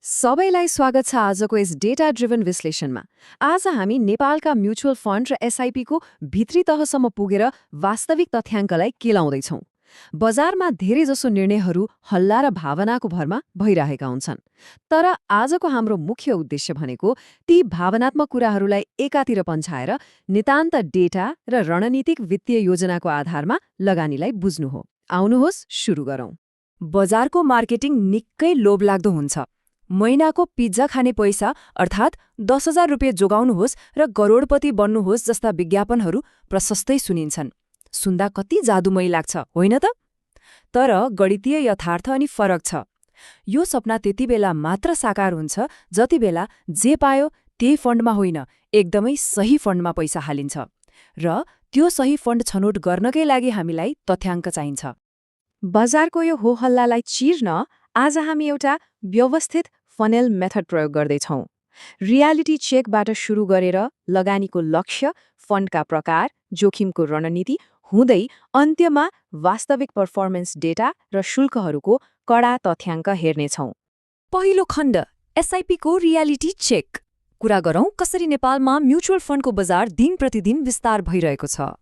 सबैलाई स्वागत छ आजको यस डेटा ड्रिभन विश्लेषणमा। आज हामी नेपालका म्युचुअल फन्ड र एसआइपीको भित्री तहसम्म पुगेर वास्तविक तथ्याङ्कलाई केलाउँदैछौँ। बजारमा धेरैजसो निर्णयहरू हल्ला र भावनाको भरमा भइरहेका हुन्छन्। तर आजको हाम्रो मुख्य उद्देश्य भनेको ती भावनात्मक कुराहरूलाई एकातिर पन्छाएर नितान्त डेटा र रणनीतिक वित्तीय योजनाको आधारमा लगानीलाई बुझ्नु हो। आउनुहोस् सुरु गरौँ। बजारको मार्केटिङ निकै लोभलाग्दो हुन्छ। महिनाको पिज्जा खाने पैसा अर्थात् 10,000 रुपियाँ जोगाउनुहोस् र करोडपति बन्नुहोस् जस्ता विज्ञापनहरू प्रशस्तै सुनिन्छन्। सुन्दा कति जादुमय लाग्छ, होइन त? तर गणितीय यथार्थ अनि फरक छ। यो सपना त्यति बेला मात्र साकार हुन्छ जति बेला जे पायो त्यही फन्डमा होइन, एकदमै सही फन्डमा पैसा हालिन्छ। र त्यो सही फन्ड छनौट गर्नकै लागि हामीलाई तथ्याङ्क चाहिन्छ। बजारको यो होहल्लालाई चिर्न आज हामी एउटा व्यवस्थित फनेल मेथड प्रयोग गर्दैछौँ। रियालिटी चेकबाट सुरु गरेर लगानीको लक्ष्य, फन्डका प्रकार, जोखिमको रणनीति हुँदै अन्त्यमा वास्तविक पर्फर्मेन्स डेटा र शुल्कहरूको कडा तथ्याङ्क हेर्नेछौँ। पहिलो खण्ड, एसआइपीको रियालिटी चेक। कुरा गरौँ कसरी नेपालमा म्युचुअल फन्डको बजार दिन प्रतिदिन विस्तार भइरहेको छ।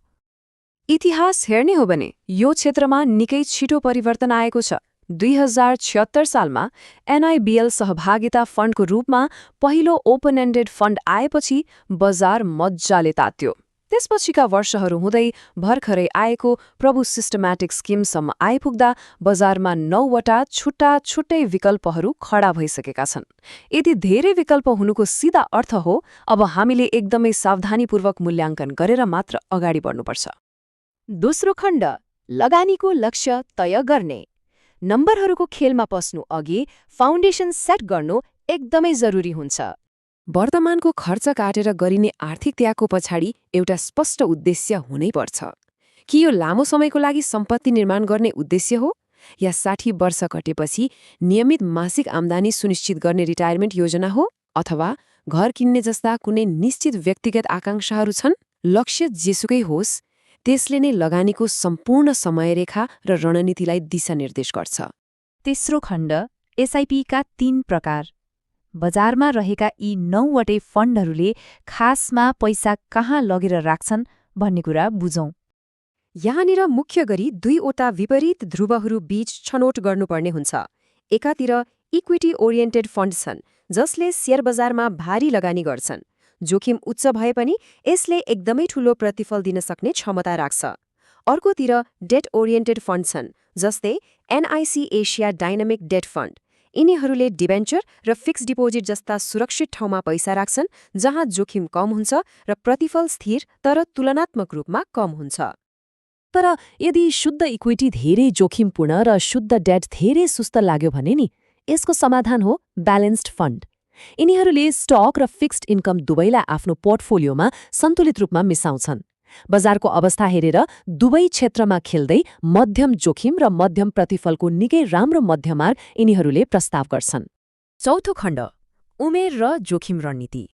इतिहास हेर्ने हो भने यो क्षेत्रमा निकै छिटो परिवर्तन आएको छ। 2076 सालमा एनआइबिएल सहभागिता फन्डको रूपमा पहिलो ओपन एन्डेड फन्ड आएपछि बजार मज्जाले तात्यो। त्यसपछिका वर्षहरू हुँदै भर्खरै आएको प्रभु सिस्टम्याटिक स्किमसम्म आइपुग्दा बजारमा 9वटा छुट्टै विकल्पहरू खडा भइसकेका छन्। यदि धेरै विकल्प हुनुको सिधा अर्थ हो अब हामीले एकदमै सावधानीपूर्वक मूल्याङ्कन गरेर मात्र अगाडि बढ्नुपर्छ। दोस्रो खण्ड, लगानीको लक्ष्य तय गर्ने। नम्बरहरूको खेलमा पस्नु अघि फाउन्डेसन सेट गर्नु एकदमै जरुरी हुन्छ। वर्तमानको खर्च काटेर गरिने आर्थिक त्यागको पछाडि एउटा स्पष्ट उद्देश्य हुनैपर्छ। कि यो लामो समयको लागि सम्पत्ति निर्माण गर्ने उद्देश्य हो, या 60 वर्ष कटेपछि नियमित मासिक आम्दानी सुनिश्चित गर्ने रिटायरमेन्ट योजना हो, अथवा घर किन्ने जस्ता कुनै निश्चित व्यक्तिगत आकांक्षाहरू छन्। लक्ष्य जेसुकै होस्, त्यसले नै लगानीको सम्पूर्ण समयरेखा र रणनीतिलाई दिशानिर्देश गर्छ। तेस्रो खण्ड, एसआइपीका 3 प्रकार। बजारमा रहेका यी 9वटै फन्डहरूले खासमा पैसा कहाँ लगेर राख्छन् भन्ने कुरा बुझौँ। यहाँनिर मुख्य गरी 2वटा विपरीत ध्रुवहरू बीच छनौट गर्नुपर्ने हुन्छ। एकातिर इक्विटी ओरिएन्टेड फन्ड छन् जसले शेयर बजारमा भारी लगानी गर्छन्। जोखिम उच्च भए पनि यसले एकदमै ठूलो प्रतिफल दिन सक्ने क्षमता राख्छ। अर्कोतिर डेट ओरिएन्टेड फन्ड छन् जस्तै NIC Asia dynamic debt fund. यिनीहरूले डिबेन्चर र फिक्स डिपोजिट जस्ता सुरक्षित ठाउँमा पैसा राख्छन् जहाँ जोखिम कम हुन्छ र प्रतिफल स्थिर तर तुलनात्मक रूपमा कम हुन्छ। तर यदि शुद्ध इक्विटी धेरै जोखिमपूर्ण र शुद्ध डेट धेरै सुस्त लाग्यो भने नि, यसको समाधान हो ब्यालेन्स्ड फन्ड। यिनीहरूले स्टक र फिक्स्ड इन्कम दुवैलाई आफ्नो पोर्टफोलियोमा सन्तुलित रूपमा मिसाउँछन्। बजारको अवस्था हेरेर दुवै क्षेत्रमा खेल्दै मध्यम जोखिम र मध्यम प्रतिफलको निकै राम्रो मध्यमार्ग यिनीहरूले प्रस्ताव गर्छन्। चौथो खण्ड, उमेर र जोखिम रणनीति।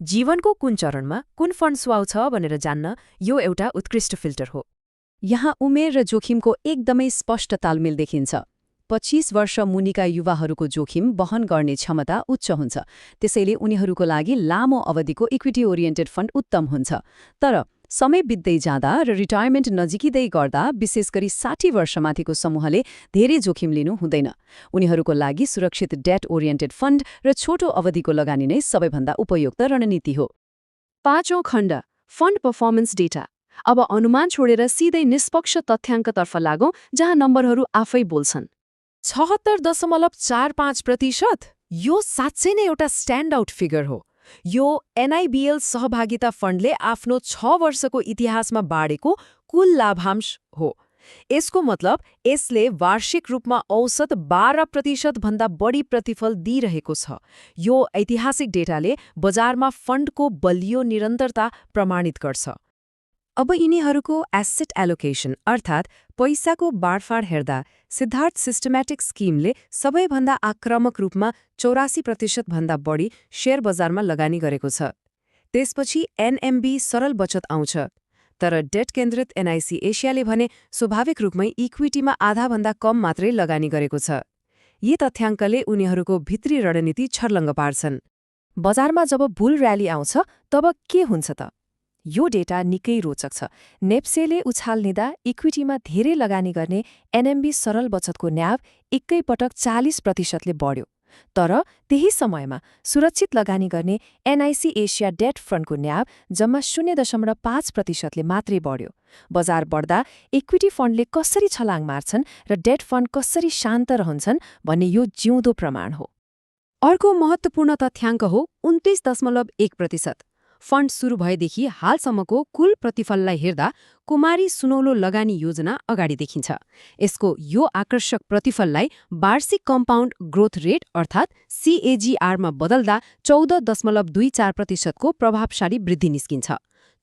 जीवनको कुन चरणमा कुन फन्ड सुहाउँछ भनेर जान्न यो एउटा उत्कृष्ट फिल्टर हो। यहाँ उमेर र जोखिमको एकदमै स्पष्ट तालमेल देखिन्छ। 25 वर्ष मुनिका युवाहरूको जोखिम वहन गर्ने क्षमता उच्च हुन्छ, त्यसैले उनीहरूको लागि लामो अवधिको इक्विटी ओरिएन्टेड फन्ड उत्तम हुन्छ। तर समय बित्दै जाँदा र रिटायरमेन्ट नजिकिँदै गर्दा विशेष गरी 60 वर्षमाथिको समूहले धेरै जोखिम लिनु हुँदैन। उनीहरूको लागि सुरक्षित डेट ओरिएन्टेड फन्ड र छोटो अवधिको लगानी नै सबैभन्दा उपयुक्त रणनीति हो। पाँचौं खण्ड, फन्ड पर्फर्मेन्स डेटा। अब अनुमान छोडेर सिधै निष्पक्ष तथ्याङ्कतर्फ लागौँ जहाँ नम्बरहरू आफै बोल्छन्। 76.45%? यो साँच्चै नै एउटा स्ट्यान्ड आउट फिगर हो। यो एनआइबिएल सहभागिता फन्डले आफ्नो 6 वर्षको इतिहासमा बाँडेको कुल लाभांश हो। यसको मतलब यसले वार्षिक रूपमा औसत 12% भन्दा बढी प्रतिफल दिइरहेको छ। यो ऐतिहासिक डेटाले बजारमा फन्डको बलियो निरन्तरता प्रमाणित गर्छ। अब यिनीहरूको एसेट एलोकेसन अर्थात् पैसाको बाँडफाँड हेर्दा सिद्धार्थ सिस्टम्याटिक स्किमले सबैभन्दा आक्रामक रूपमा 84% भन्दा बढी शेयर बजारमा लगानी गरेको छ। त्यसपछि एनएमबी सरल बचत आउँछ। तर डेट केन्द्रित एनआइसी एसियाले भने स्वाभाविक रूपमै इक्विटीमा आधाभन्दा कम मात्रै लगानी गरेको छ। यी तथ्याङ्कले उनीहरूको भित्री रणनीति छर्लङ्ग पार्छन्। बजारमा जब बुल र्याली आउँछ तब के हुन्छ त? यो डेटा निकै रोचक छ। नेप्सेले उछाल लिँदा इक्विटीमा धेरै लगानी गर्ने एनएमबी सरल बचतको न्याव एकैपटक 40%ले बढ्यो। तर त्यही समयमा सुरक्षित लगानी गर्ने एनआइसी एसिया डेट फन्डको न्याव जम्मा 0.5%ले मात्रै बढ्यो। बजार बढ्दा इक्विटी फन्डले कसरी छलाङ मार्छन् र डेट फन्ड कसरी शान्त रहन्छन् भन्ने यो जिउँदो प्रमाण हो। अर्को महत्त्वपूर्ण तथ्याङ्क हो 29.1%। फन्ड सुरु भएदेखि हालसम्मको कुल प्रतिफललाई हेर्दा कुमारी सुनौलो लगानी योजना अगाडि देखिन्छ। यसको यो आकर्षक प्रतिफललाई वार्षिक कम्पाउन्ड ग्रोथ रेट अर्थात् CAGR-मा बदल्दा 14.24% को प्रभावशाली वृद्धि निस्किन्छ।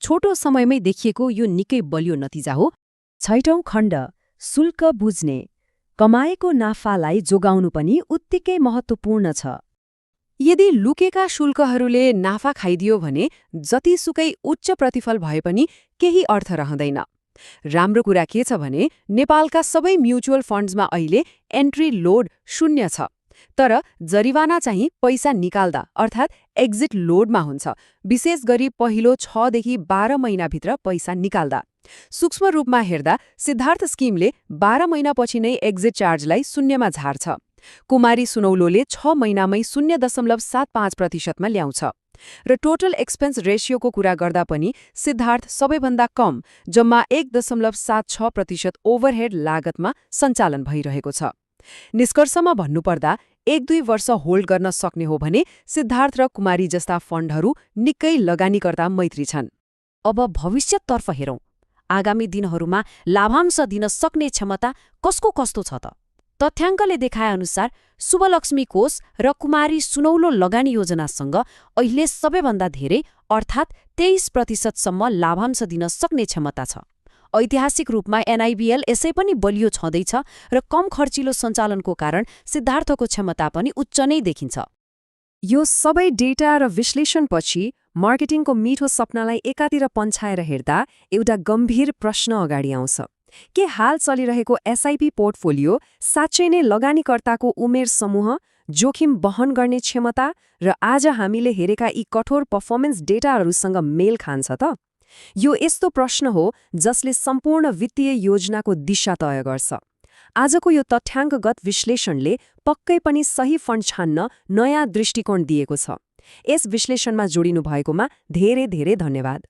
छोटो समयमै देखिएको यो निकै बलियो नतिजा हो। 6औं खण्ड शुल्क बुझ्ने। कमाएको नाफालाई जोगाउनु पनि उत्तिकै महत्त्वपूर्ण छ। यदि लुकेका शुल्कहरूले नाफा खाइदियो भने जतिसुकै उच्च प्रतिफल भए पनि केही अर्थ रहँदैन। राम्रो कुरा के छ भने नेपालका सबै म्युचुअल फन्ड्समा अहिले एन्ट्री लोड 0 छ। तर जरिवाना चाहिँ पैसा निकाल्दा अर्थात् एक्जिट लोडमा हुन्छ, विशेष गरी पहिलो 6 देखि 12 महिनाभित्र पैसा निकाल्दा। सूक्ष्म रूपमा हेर्दा सिद्धार्थ स्किमले 12 महिनापछि नै एक्जिट चार्जलाई 0मा झार्छ। कुमारी सुनौलोले 6 महिनामै 0.75%मा ल्याउँछ। र टोटल एक्सपेन्स रेशियोको कुरा गर्दा पनि सिद्धार्थ सबैभन्दा कम जम्मा 1.76% ओभरहेड लागतमा सञ्चालन भइरहेको छ। निष्कर्षमा भन्नुपर्दा 1-2 वर्ष होल्ड गर्न सक्ने हो भने सिद्धार्थ र कुमारी जस्ता फन्डहरू निकै लगानीकर्ता मैत्री छन्। अब भविष्यतर्फ हेरौँ। आगामी दिनहरूमा लाभांश दिन सक्ने क्षमता कसको कस्तो छ त? तथ्याङ्कले देखाएअनुसार शुभलक्ष्मी कोष र कुमारी सुनौलो लगानी योजनासँग अहिले सबैभन्दा धेरै अर्थात् 23%सम्म लाभांश दिन सक्ने क्षमता छ। ऐतिहासिक रूपमा एनआइबिएल यसै पनि बलियो छँदैछ र कम खर्चिलो सञ्चालनको कारण सिद्धार्थको क्षमता पनि उच्च नै देखिन्छ। यो सबै डेटा र विश्लेषणपछि मार्केटिङको मिठो सपनालाई एकातिर पन्छाएर हेर्दा एउटा गम्भीर प्रश्न अगाडि आउँछ। के हाल चलिरहेको एसआइपी पोर्टफोलियो साँच्चै नै लगानीकर्ताको उमेर समूह, जोखिम वहन गर्ने क्षमता र आज हामीले हेरेका यी कठोर पर्फर्मेन्स डेटाहरूसँग मेल खान्छ त? यो यस्तो प्रश्न हो जसले सम्पूर्ण वित्तीय योजनाको दिशा तय गर्छ। आजको यो तथ्याङ्कगत विश्लेषणले पक्कै पनि सही फन्ड छान्न नयाँ दृष्टिकोण दिएको छ। यस विश्लेषणमा जोडिनु भएकोमा धेरै धेरै धन्यवाद।